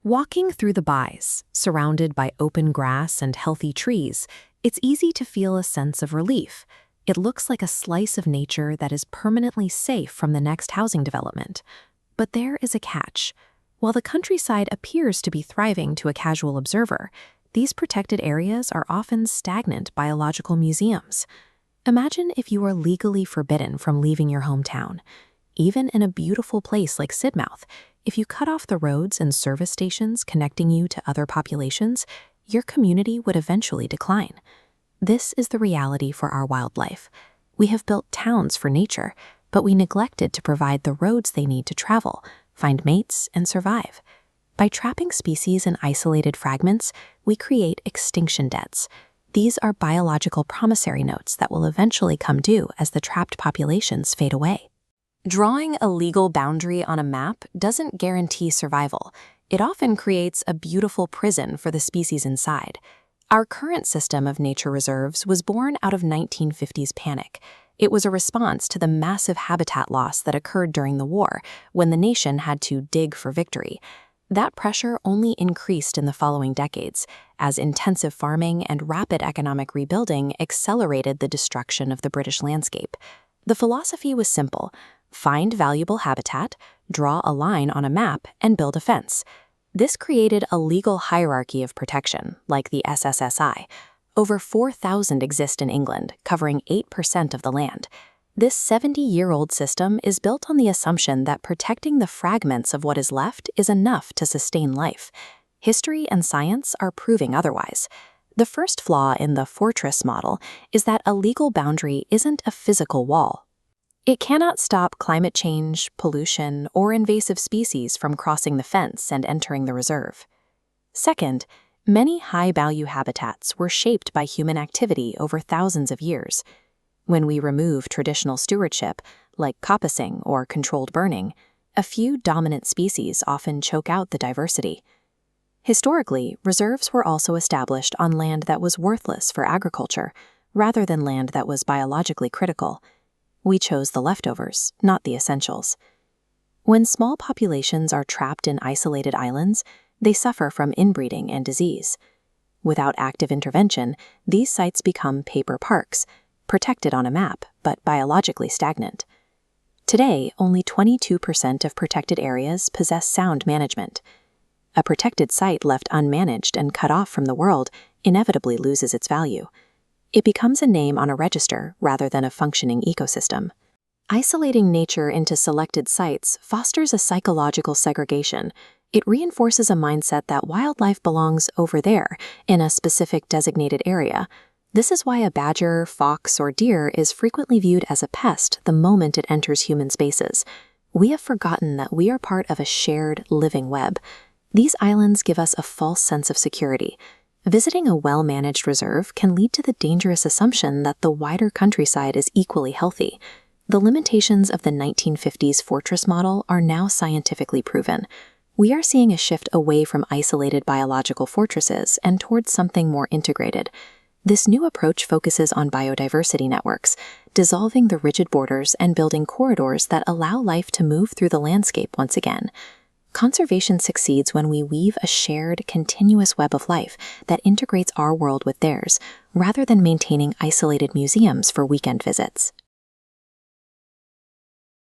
Walking through the bys, surrounded by open grass and healthy trees, it's easy to feel a sense of relief. It looks like a slice of nature that is permanently safe from the next housing development. But there is a catch. While the countryside appears to be thriving to a casual observer, these protected areas are often stagnant biological museums. Imagine if you were legally forbidden from leaving your hometown. Even in a beautiful place like Sidmouth, if you cut off the roads and service stations connecting you to other populations, your community would eventually decline. This is the reality for our wildlife. We have built towns for nature, but we neglected to provide the roads they need to travel, find mates, and survive. By trapping species in isolated fragments, we create extinction debts. These are biological promissory notes that will eventually come due as the trapped populations fade away. Drawing a legal boundary on a map doesn't guarantee survival. It often creates a beautiful prison for the species inside. Our current system of nature reserves was born out of 1950s panic. It was a response to the massive habitat loss that occurred during the war, when the nation had to dig for victory. That pressure only increased in the following decades, as intensive farming and rapid economic rebuilding accelerated the destruction of the British landscape. The philosophy was simple: find valuable habitat, draw a line on a map, and build a fence. This created a legal hierarchy of protection, like the SSSI. Over 4,000 exist in England, covering 8% of the land. This 70-year-old system is built on the assumption that protecting the fragments of what is left is enough to sustain life. History and science are proving otherwise. The first flaw in the fortress model is that a legal boundary isn't a physical wall. It cannot stop climate change, pollution, or invasive species from crossing the fence and entering the reserve. Second, many high-value habitats were shaped by human activity over thousands of years. When we remove traditional stewardship, like coppicing or controlled burning, a few dominant species often choke out the diversity. Historically, reserves were also established on land that was worthless for agriculture, rather than land that was biologically critical. We chose the leftovers, not the essentials. When small populations are trapped in isolated islands, they suffer from inbreeding and disease. Without active intervention, these sites become paper parks, protected on a map, but biologically stagnant. Today, only 22% of protected areas possess sound management. A protected site left unmanaged and cut off from the world inevitably loses its value. It becomes a name on a register rather than a functioning ecosystem. Isolating nature into selected sites fosters a psychological segregation. It reinforces a mindset that wildlife belongs over there, in a specific designated area. This is why a badger, fox, or deer is frequently viewed as a pest the moment it enters human spaces. We have forgotten that we are part of a shared, living web. These islands give us a false sense of security. Visiting a well-managed reserve can lead to the dangerous assumption that the wider countryside is equally healthy. The limitations of the 1950s fortress model are now scientifically proven. We are seeing a shift away from isolated biological fortresses and towards something more integrated. This new approach focuses on biodiversity networks, dissolving the rigid borders and building corridors that allow life to move through the landscape once again. Conservation succeeds when we weave a shared, continuous web of life that integrates our world with theirs, rather than maintaining isolated museums for weekend visits.